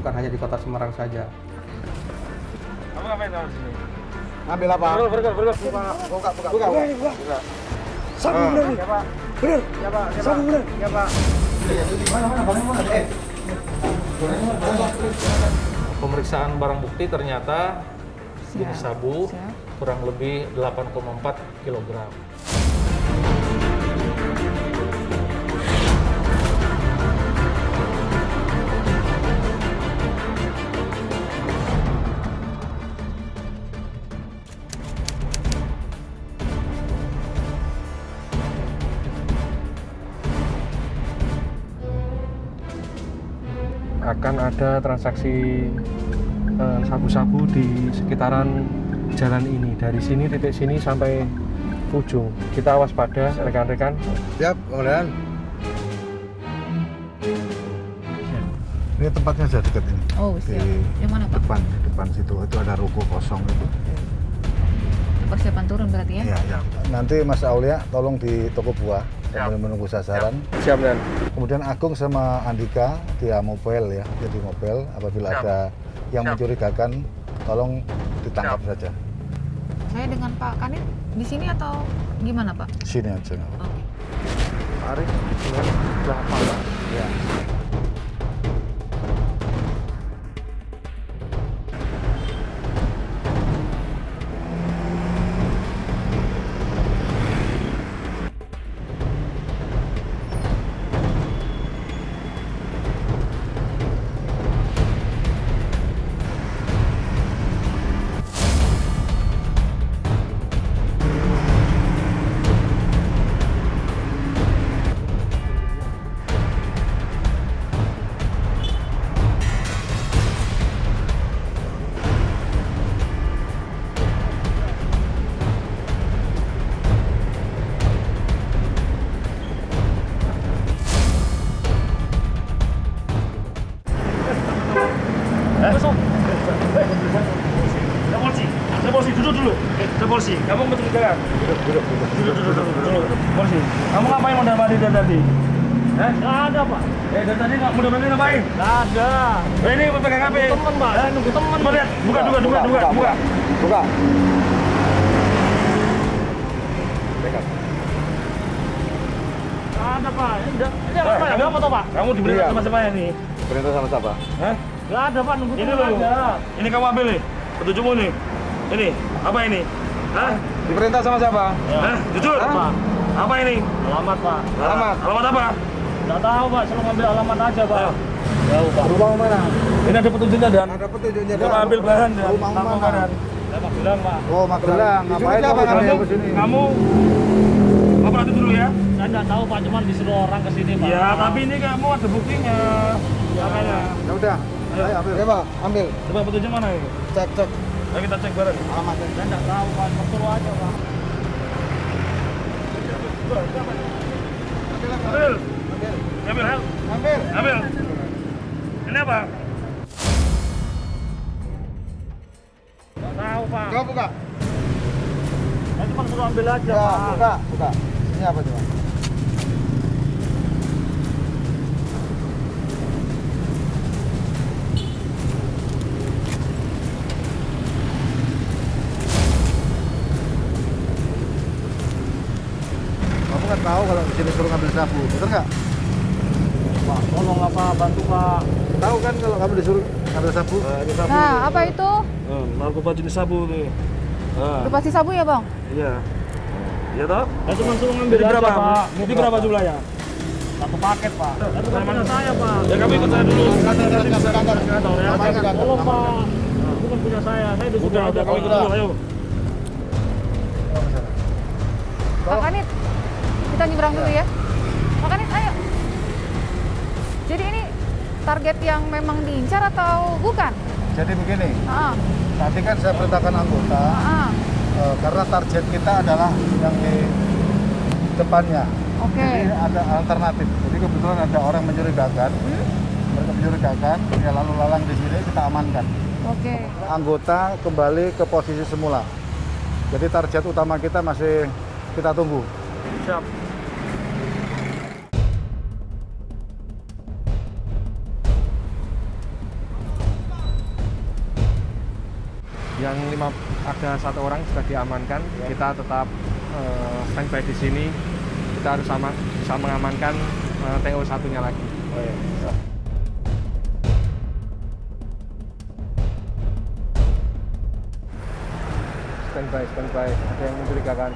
bukan hanya di Kota Semarang saja. Kamu ngapain di sini? Ngambil apa? Burger. Buka. Sabu bener nih. Ya Pak. Bener. Ya Pak. Sabu bener. Ya Pak. Pemeriksaan barang bukti ternyata jenis sabu kurang lebih 8,4 kg. Akan ada transaksi sabu-sabu di sekitaran jalan ini, dari sini titik sini sampai ujung. Kita waspada rekan-rekan. Siap, komandan. Ini tempatnya saja dekat ini. Oh, siap. Yang mana, Pak? Depan situ. Itu ada ruko kosong itu. Persiapan turun berarti ya? Iya. Nanti Mas Aulia tolong di toko buah sambil menunggu sasaran. Siap, Dan. Kemudian Agung sama Andika dia mobile ya, jadi mobile apabila ada yang mencurigakan tolong ditangkap saja. Saya dengan Pak Kanit di sini atau gimana, Pak? Sini aja. Oke. Arif, sudah apa? Ya. Polisi, duduk dulu. Polisi, kamu mencurigakan? Duduk. Polisi, kamu ngapain mondar-mandir dari tadi? Nggak ada, Pak. Dari tadi nggak mondar-mandir ngapain? Nggak ada. Ini pegang HP. Temen, Pak. Nunggu temen. Coba lihat, buka. Nggak ada, Pak. Ini apa ya? Apa toh, Pak? Kamu diberitahu sama siapa ini? Perintah sama siapa? Nggak ada, Pak. Nunggu temen aja. Ini kamu ambil nih. Petunjukmu nih. Ini, apa ini? Hah? Diperintah sama siapa? Hah? Jujur? Apa? Apa ini? Alamat, Pak. Alamat. Alamat apa? Nggak tahu, Pak. Selalu ngambil alamat aja, Pak. Jauh, Pak. Rumah mana? Ini ada petunjuknya dan Ada petunjuknya. coba ambil bahan dan Rumah tampung mana? kanan. Saya mau bilang, Pak. Oh, Magelang. Ngapain Kamu, kamu ke sini? kamu operatif dulu ya? Saya nggak tahu, Pak. Cuman disuruh orang ke sini, Pak. Ya, tapi ini kamu ada buktinya. Makanya. Ya udah. Ayo ambil. Ya, Pak. Ambil. Coba petunjuk mana ini? Cek. Ayo kita cek bareng. Alamatnya. Saya nggak tahu, Pak. Cuma suruh aja, Pak. Ambil. Ini apa? Nggak tahu, Pak. Coba buka. Saya cuma suruh ambil aja, Ya, Pak. buka. Ini apa coba? Kamu kan tahu kalau di sini suruh ngambil sabu, betul nggak? Pak, tolong apa, bantu, Pak. Tahu kan kalau kamu disuruh ngambil sabu? Ini sabu. Nah, apa itu? Narkoba jenis sabu nih. Udah pasti sabu ya, Bang? Iya. Iya toh? Saya cuma suruh ngambil Ini aja, berapa? Pak. Ini berapa jumlahnya? Satu paket, Pak. Itu kan punya saya, Pak. Ya kami ikut saya dulu. Kantor ya. Ngapain di kantor? Tolong, Pak. Bukan punya saya disuruh Udah aja, kami ikut Pak. dulu, ayo. Pak Kanit, kita nyebrang dulu ya. Pak Kanit, ayo. Jadi ini target yang memang diincar atau bukan? Jadi begini, Ah, tadi kan saya perintahkan anggota ah, karena target kita adalah yang di depannya. oke. Jadi ada alternatif. Jadi kebetulan ada orang mencurigakan, mereka mencurigakan, ya lalu lalang di sini kita amankan. Oke. Anggota kembali ke posisi semula. Jadi target utama kita masih kita tunggu. Siap. Ada 1 orang sudah diamankan. Kita tetap standby di sini. Kita harus bisa mengamankan TO satunya lagi. Oh, iya. Standby. Ada yang mencurigakan.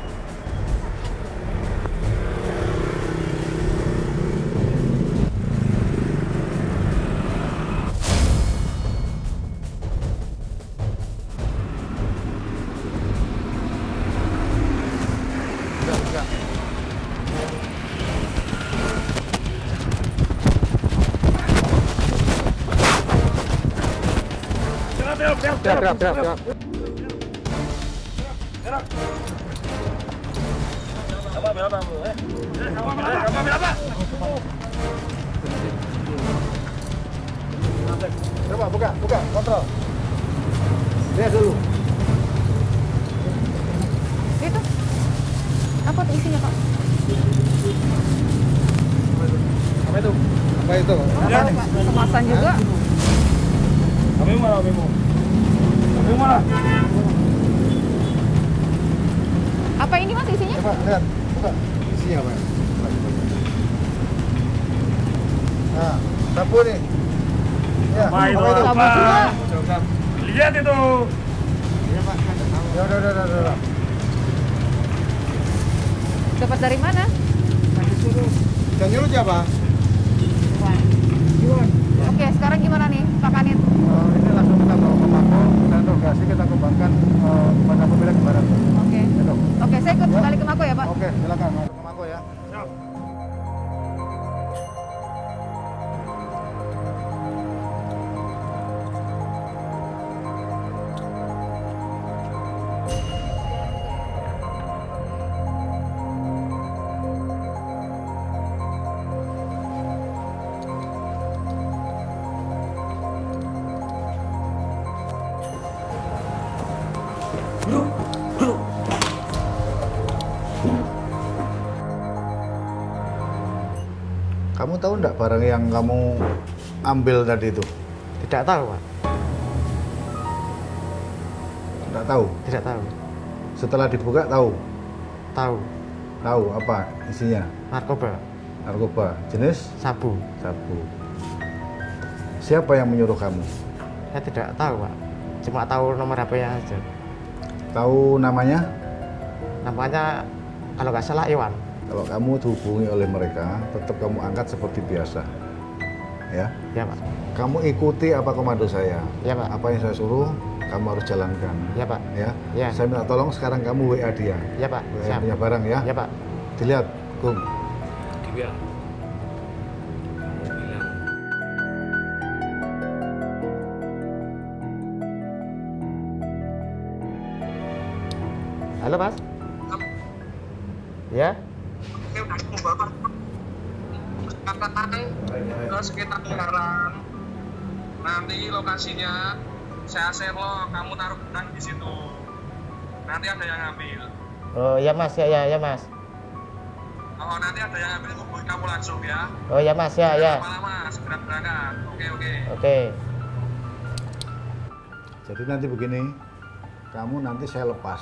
Siap. Ambil apa? Ambil apa? Coba buka, kontrol. Lihat dulu. Itu apa tuh isinya Pak? Apa itu? Oh, tahu, Pak. Kemasan juga. Ambil mana? Apa ini Mas isinya? Coba lihat, buka. Isinya apa? Nah, sapu nih. Ya, Apa itu? Sabu juga. Lihat itu. Ya udah. Dapat dari mana? Yang nyuruh siapa? Oke, sekarang gimana nih Pak Kanit? Ini langsung kita bawa ke Mako dan interogasi kita kembangkan kepada pemilik barang. Oke. Gitu. Oke, saya ikut balik ke Mako ya Pak. Oke, silakan masuk ke Mako ya. Kamu tahu enggak barang yang kamu ambil tadi itu? Tidak tahu, Pak. Enggak tahu. Tidak tahu. Setelah dibuka tahu. Tahu. Tahu apa isinya? Narkoba. Narkoba. Jenis Sabu. sabu. Siapa yang menyuruh kamu? Saya tidak tahu, Pak. Cuma tahu nomor HP-nya aja. Tahu namanya? Namanya kalau nggak salah Iwan. Kalau kamu dihubungi oleh mereka, tetap kamu angkat seperti biasa. Ya. Ya, Pak. Kamu ikuti apa komando saya. Ya, Pak. Apa yang saya suruh, kamu harus jalankan. Ya, Pak. Ya. Ya. Saya minta tolong sekarang kamu WA dia. Ya, Pak. WA Siap. punya barang ya. Ya, Pak. Dilihat, Gung. Halo, Mas. Ya. Ke sekitar barang. Nanti lokasinya saya share lo, kamu taruh barang di situ. Nanti ada yang ngambil. Oh, ya, Mas. Ya, Mas. Oh, nanti ada yang ngambil, hubungi kamu langsung ya. Oh, ya, Mas. Ya. Malam Mas, segera berangkat. Oke. Oke. Jadi nanti begini, kamu nanti saya lepas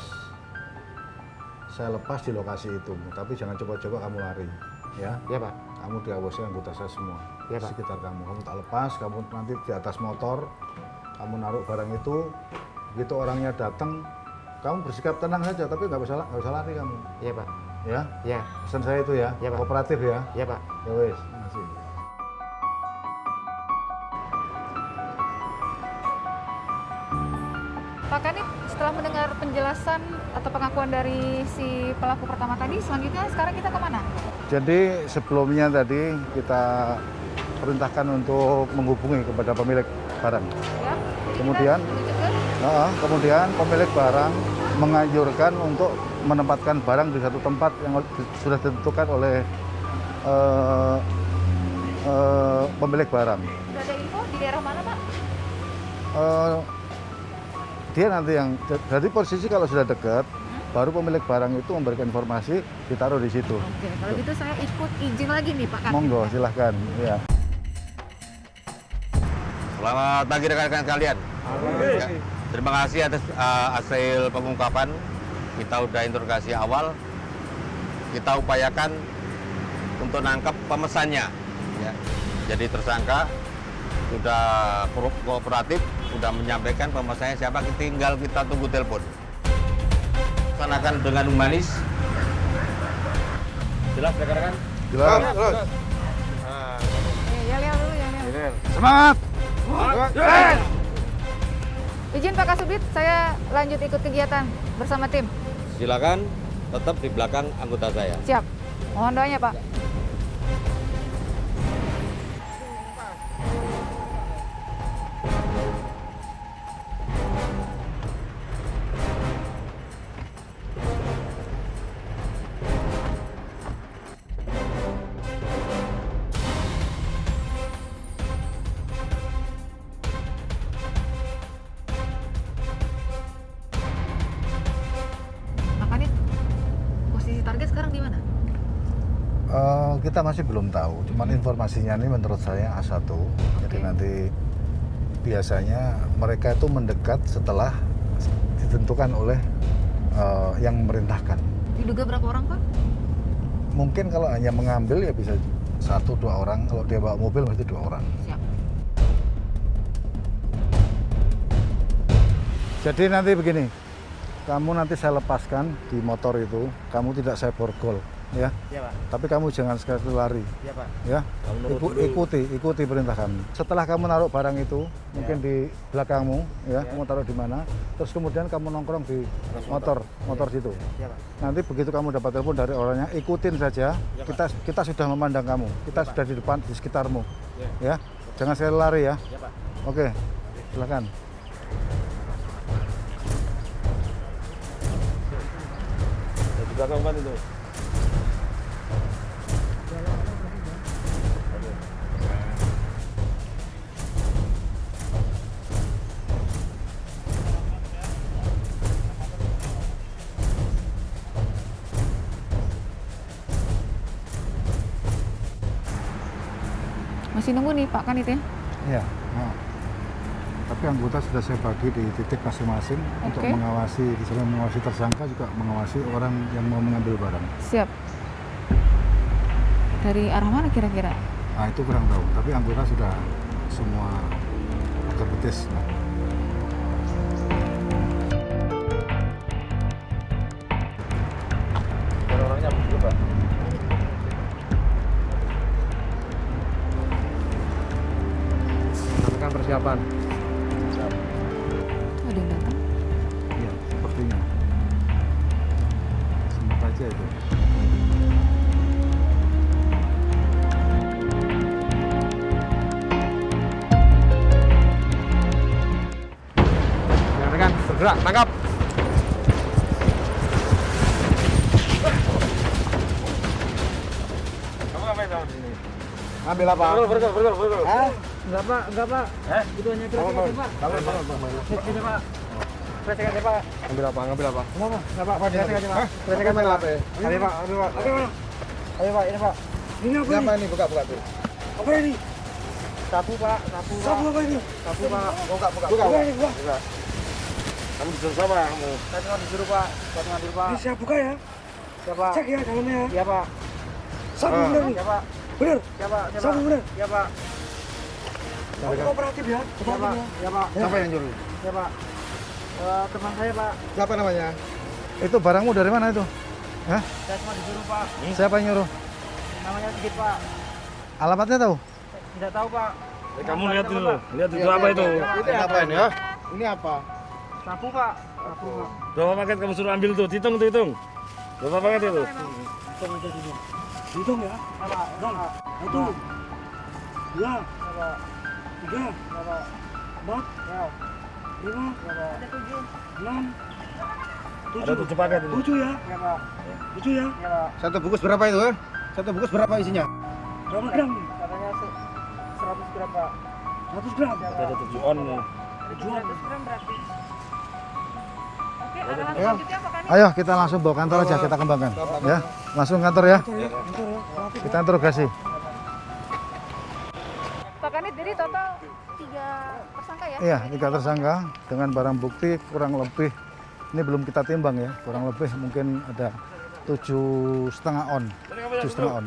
di lokasi itu, tapi jangan coba-coba kamu lari, ya. Ya, Pak. Kamu diawasi anggota saya semua, Ya, Pak. sekitar kamu tak lepas, kamu nanti di atas motor, kamu naruh barang itu, begitu orangnya datang, kamu bersikap tenang saja, tapi nggak usah lari kamu, Ya, Pak. ya. Ya. Pesan saya itu ya, Ya, Pak. kooperatif ya. Ya, Pak. Ya wes, makasih. Pak Kanit, setelah mendengar penjelasan atau pengakuan dari si pelaku pertama tadi, selanjutnya sekarang kita kemana? Jadi sebelumnya tadi kita perintahkan untuk menghubungi kepada pemilik barang. Ya. Jadi Kemudian? kita menuju ke Kemudian pemilik barang menganjurkan untuk menempatkan barang di satu tempat yang sudah ditentukan oleh pemilik barang. sudah ada info di daerah mana Pak? Dia nanti yang jadi posisi kalau sudah dekat, baru pemilik barang itu memberikan informasi, ditaruh di situ. Oke, kalau gitu saya ikut izin lagi nih Pak Kanit. Monggo, silahkan. Ya. Selamat pagi rekan-rekan sekalian. Ya, Terima kasih atas hasil pengungkapan. Kita udah interogasi awal. Kita upayakan untuk nangkep pemesannya. Ya. Jadi tersangka sudah kooperatif, sudah menyampaikan pemesannya siapa, tinggal kita tunggu telepon. Laksanakan dengan humanis. Jelas rekan-rekan? Jelas. Ya lihat dulu ya lihat. Semangat. Izin Pak Kasubdit, saya lanjut ikut kegiatan bersama tim. Silakan tetap di belakang anggota saya. Siap. Mohon doanya Pak. Makanya posisi target sekarang di mana? Kita masih belum tahu, cuman informasinya ini menurut saya A1. Jadi nanti biasanya mereka itu mendekat setelah ditentukan oleh yang memerintahkan. Diduga berapa orang Pak? Mungkin kalau hanya mengambil ya bisa 1-2 orang, kalau dia bawa mobil mesti 2 orang. Siap. Jadi nanti begini, kamu nanti saya lepaskan di motor itu, kamu tidak saya borgol, ya. Iya Pak. Tapi kamu jangan sekali lari, Iya Pak. ya. Ikuti perintah kami. Setelah kamu naruh barang itu, mungkin di belakangmu, ya, kamu taruh di mana. Terus kemudian kamu nongkrong di motor situ. Iya Pak. Nanti begitu kamu dapat telepon dari orangnya, ikutin saja. Kita sudah memandang kamu, kita sudah di depan, di sekitarmu, ya. Jangan sekali lari ya. Iya Pak. Oke, silakan. Di belakang Pak itu. Masih nunggu nih Pak Kanit ya? Ya. Nah. Tapi anggota sudah saya bagi di titik masing-masing untuk Oke. mengawasi, di sana mengawasi tersangka juga mengawasi orang yang mau mengambil barang. Siap. Dari arah mana kira-kira? Nah itu kurang tahu, tapi anggota sudah semua agak betis. Nah. Orangnya begitu Pak. Lakukan persiapan. Ada yang datang. Iya, sepertinya. Semoga aja itu. Rekan, bergerak, tangkap. Kamu ngapain sama sini? Ambil apa? Bergol. Hah? Enggak Pak. Itu hanya kira-kira Pak. Sini Pak. Perhatikan ya Pak. Ambil apa? Ngambil apa? Kenapa? Kenapa? Apa dia? Perhatikan Pak. Perhatikan main apa ya? Ayo Pak, ayo Pak. Ayo Pak, ini Pak. Ini apa Siapa ini? Buka tuh. Apa ini? Sapu Pak, sapu Pak. Sapu apa ini? Sapu Pak. Buka. Buka ini, buka. Kamu disuruh siapa kamu? Saya cuma disuruh Pak, buat ngambil Pak. Ini saya buka ya. Siapa? Cek ya dalamnya ya. Iya Pak. Sabu bener nih. Iya Pak. Bener. Siapa? Sabu bener. Iya Pak. Kamu kooperatif ya. Iya Pak. Kooperatif ya. Iya Pak. Siapa yang nyuruh? Iya Pak. Teman saya Pak. Siapa namanya? Itu barangmu dari mana itu? Hah? Saya cuma disuruh Pak. Siapa yang nyuruh? Namanya Sigit Pak. Alamatnya tahu? Tidak tahu Pak. Kamu lihat dulu, lihat itu apa itu? Itu ngapain ya? Ini apa? Sapu Pak. Sapu Pak. Berapa paket kamu suruh ambil tuh? Hitung. Berapa paket itu? Hitung ya. Apa? Dong. Satu. Dua. Apa? Tiga. Apa? Empat. Ya. Lima. Ada 7. Enam. Ada 7 paket itu. 7 ya. Ya Pak. 7 ya. Ya Pak. Satu bungkus berapa itu? Satu bungkus berapa isinya? Berapa gram? Katanya 100 gram Pak. 100 gram. Ada 7 on nih. Jual. Oke, arahan selanjutnya Pak Kanit. Ayo kita langsung bawa kantor aja, kita kembangkan. Ya, langsung kantor ya. Kantor ya. Kooperatif. Kita interogasi. Pak Kanit, jadi total 3 tersangka ya? ya? Iya, 3 tersangka dengan barang bukti kurang lebih, ini belum kita timbang ya, kurang lebih mungkin ada 7,5 on, 7,5 on,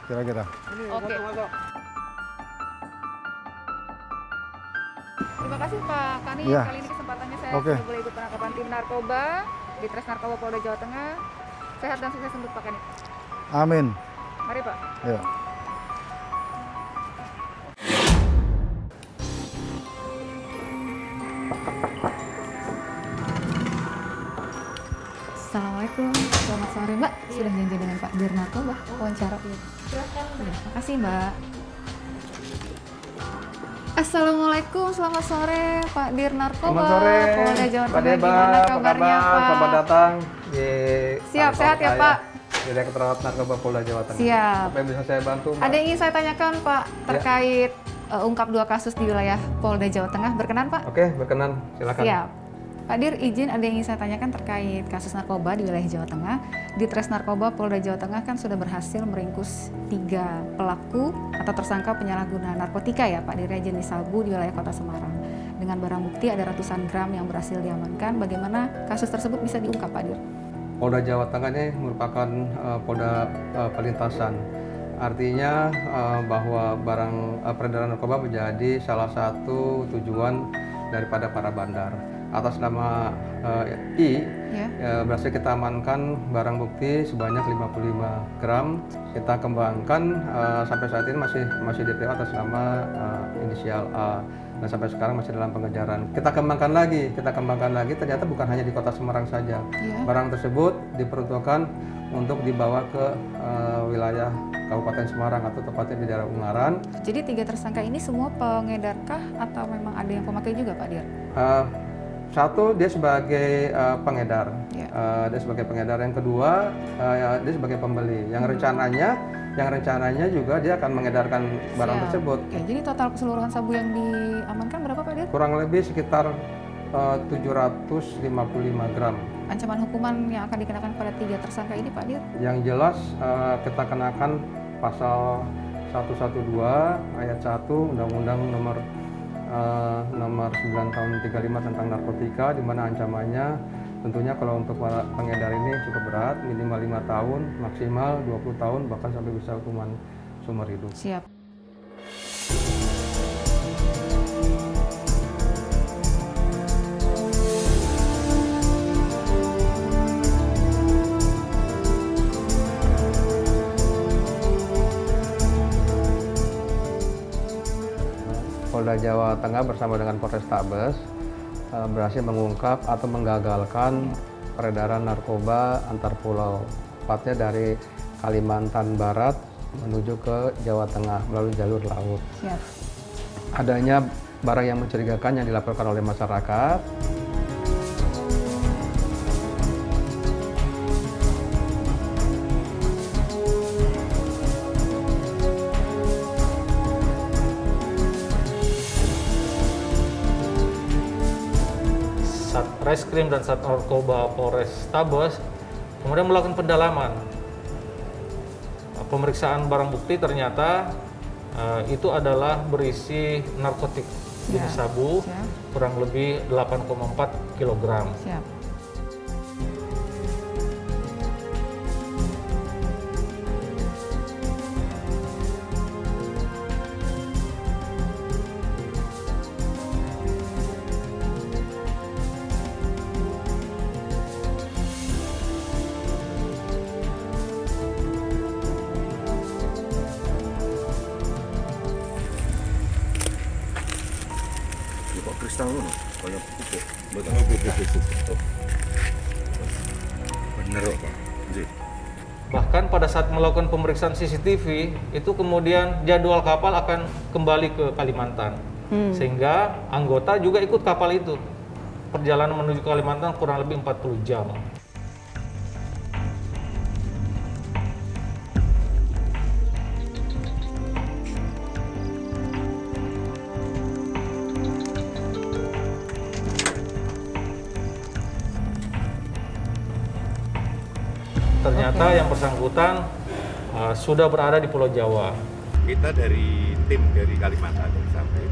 kira-kira. Oke. Terima kasih Pak Kani. Ya. Kali ini kesempatannya saya Oke. sudah boleh ikut penangkapan tim narkoba di Tres Narkoba Polda Jawa Tengah. Sehat dan sukses untuk Pak Kani. Amin. Mari Pak. Ya. Assalamualaikum, selamat sore Mbak. Sudah janji dengan Pak Dir Narkoba, wawancara. Makasih Mbak. Assalamualaikum, selamat sore Pak Dir Narkoba. Selamat sore, Polda Jawa Pak Tengah. Deba, Gimana apa kabarnya kabar? Pak? Selamat datang di Siap, kantor sehat ya, saya, Pak? Direktorat Narkoba Polda Jawa Tengah. Siap. Apa yang bisa saya bantu, Mbak? Ada yang ingin saya tanyakan Pak terkait ungkap 2 kasus di wilayah Polda Jawa Tengah. Berkenan Pak? Oke, berkenan, silakan. Siap. Pak Dir, izin ada yang ingin saya tanyakan terkait kasus narkoba di wilayah Jawa Tengah. Di Tres Narkoba Polda Jawa Tengah kan sudah berhasil meringkus 3 pelaku atau tersangka penyalahguna narkotika ya Pak Dir, jenis sabu di wilayah Kota Semarang. Dengan barang bukti ada ratusan gram yang berhasil diamankan. Bagaimana kasus tersebut bisa diungkap Pak Dir? Polda Jawa Tengah ini merupakan Polda pelintasan. Artinya bahwa barang peredaran narkoba menjadi salah satu tujuan daripada para bandar. Atas nama I, berhasil kita amankan barang bukti sebanyak 55 gram. Kita kembangkan sampai saat ini masih DPO atas nama inisial A. Dan sampai sekarang masih dalam pengejaran. Kita kembangkan lagi, ternyata bukan hanya di Kota Semarang saja. Barang tersebut diperuntukkan untuk dibawa ke wilayah Kabupaten Semarang atau tepatnya di daerah Ungaran. Jadi 3 tersangka ini semua pengedarkah atau memang ada yang pemakai juga Pak Dir? Satu, dia sebagai pengedar. Dia sebagai pengedar. Yang kedua, dia sebagai pembeli. Yang rencananya juga dia akan mengedarkan barang tersebut. Oke, jadi total keseluruhan sabu yang diamankan berapa Pak Dir? Kurang lebih sekitar 755 gram. Ancaman hukuman yang akan dikenakan pada 3 tersangka ini Pak Dir? Yang jelas kita kenakan pasal 112 ayat 1 Undang-Undang nomor 9 tahun 35 tentang narkotika, di mana ancamannya tentunya kalau untuk para pengedar ini cukup berat, minimal 5 tahun, maksimal 20 tahun, bahkan sampai bisa hukuman seumur hidup. Siap. Polda Jawa Tengah bersama dengan Polrestabes berhasil mengungkap atau menggagalkan peredaran narkoba antar pulau, tepatnya dari Kalimantan Barat menuju ke Jawa Tengah melalui jalur laut. Siap. Adanya barang yang mencurigakan yang dilaporkan oleh masyarakat. Satreskrim dan Sat Narkoba Polrestabes kemudian melakukan pendalaman. Pemeriksaan barang bukti ternyata itu adalah berisi narkotik jenis sabu kurang lebih 8,4 kg. Siap. Kristal ngono, kaya pupuk. Pupuk. Bener kok, Pak. Nggih. Bahkan pada saat melakukan pemeriksaan CCTV itu kemudian jadwal kapal akan kembali ke Kalimantan. Sehingga anggota juga ikut kapal itu. Perjalanan menuju Kalimantan kurang lebih 40 jam. Ternyata yang bersangkutan sudah berada di Pulau Jawa. Kita dari tim dari Kalimantan sampai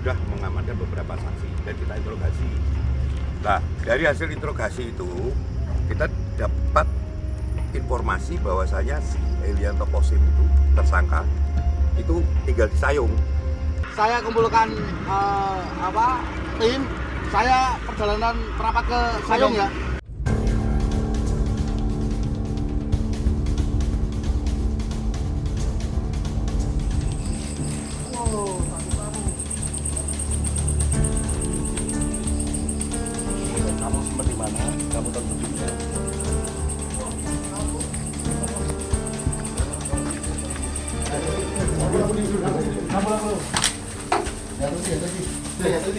sudah mengamankan beberapa saksi dan kita interogasi. Nah, dari hasil interogasi itu kita dapat informasi bahwasanya si Elianto Kosim itu tersangka itu tinggal di Sayung. Saya kumpulkan tim, saya perjalanan merapat ke Sayung ya. Kamu seperti mana? Kamu tentu juga.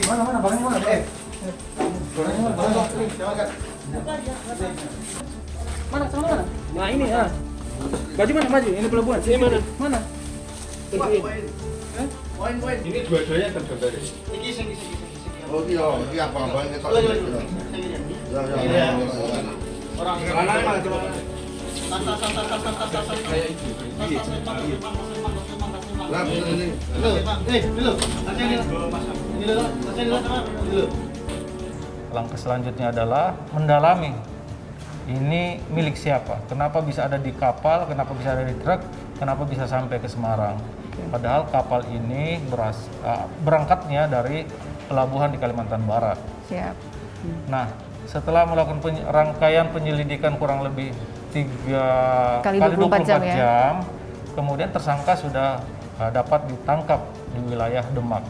Mana barangnya mana? Mana sama mana? Nah ini ya. Baju mana baju? Ini pelabuhan. Ini mana? Mana? Poin. Ini dua-duanya tergambar. Oh iya apa-apa ini Orang mana? Langkah selanjutnya adalah mendalami ini milik siapa, kenapa bisa ada di kapal, kenapa bisa ada di truk, kenapa bisa sampai ke Semarang. Padahal kapal ini berangkatnya dari pelabuhan di Kalimantan Barat. Siap. Nah, setelah melakukan rangkaian penyelidikan kurang lebih 3 Kali kali 24 jam, jam, kemudian tersangka sudah dapat ditangkap di wilayah Demak.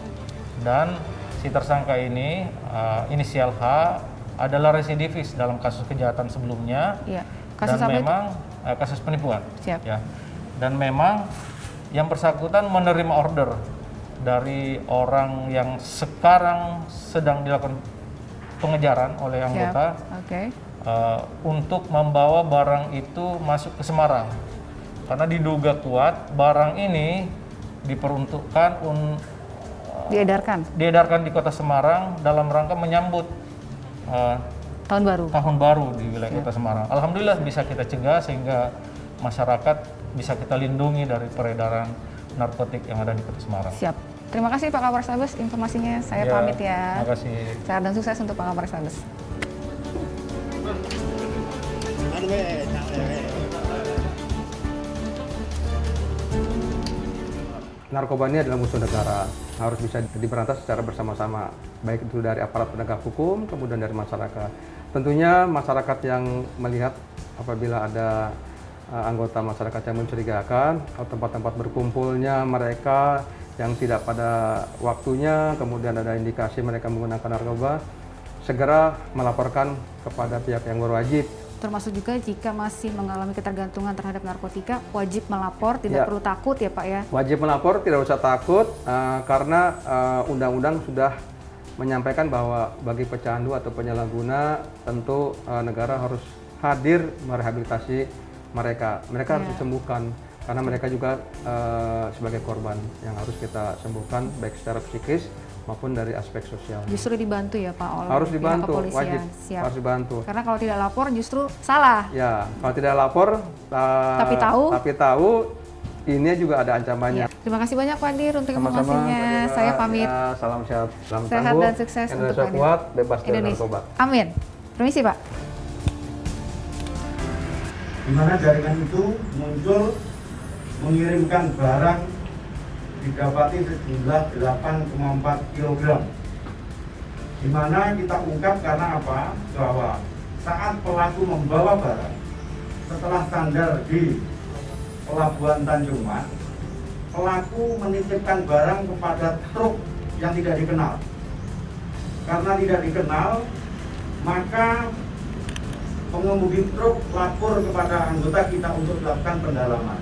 Dan si tersangka ini, inisial H, adalah residivis dalam kasus kejahatan sebelumnya. Iya. Kasus dan apa memang kasus penipuan. Siap. Ya. Dan memang yang bersangkutan menerima order dari orang yang sekarang sedang dilakukan pengejaran oleh anggota. Oke. Untuk membawa barang itu masuk ke Semarang. Karena diduga kuat barang ini diperuntukkan diedarkan di kota Semarang dalam rangka menyambut tahun baru di wilayah kota Semarang. Alhamdulillah bisa kita cegah sehingga masyarakat bisa kita lindungi dari peredaran narkotik yang ada di kota Semarang. Siap. Terima kasih Pak Kapolrestabes informasinya. Saya pamit ya. Terima kasih. Sehat dan sukses untuk Pak Kapolrestabes. Narkoba ini adalah musuh negara, harus bisa diberantas secara bersama-sama, baik itu dari aparat penegak hukum, kemudian dari masyarakat. Tentunya masyarakat yang melihat apabila ada anggota masyarakat yang mencurigakan, atau tempat-tempat berkumpulnya mereka yang tidak pada waktunya, kemudian ada indikasi mereka menggunakan narkoba, segera melaporkan kepada pihak yang berwajib. Termasuk juga jika masih mengalami ketergantungan terhadap narkotika, wajib melapor, tidak perlu takut ya Pak ya? Wajib melapor, tidak usah takut, karena undang-undang sudah menyampaikan bahwa bagi pecandu atau penyalahguna, tentu negara harus hadir merehabilitasi mereka. Mereka harus disembuhkan, karena mereka juga sebagai korban yang harus kita sembuhkan, baik secara psikis maupun dari aspek sosial. Justru dibantu ya Pak oleh harus dibantu, pihak kepolisian. wajib, Siap. harus dibantu. Karena kalau tidak lapor justru salah. Ya, kalau tidak lapor, tapi tahu, ini juga ada ancamannya. Ya. Terima kasih banyak Pak Dir untuk informasinya. Saya pamit. Ya, salam sehat, salam Sehat tangguh. dan sukses untuk Indonesia Pak Dir. kuat, bebas dari narkoba. Amin. Permisi Pak. Di mana jaringan itu muncul mengirimkan barang didapati sejumlah 8,4 kg. Di mana kita ungkap karena apa? Bahwa saat pelaku membawa barang setelah sandar di Pelabuhan Tanjung Mas, pelaku menitipkan barang kepada truk yang tidak dikenal. Karena tidak dikenal, maka pengemudi truk lapor kepada anggota kita untuk melakukan pendalaman.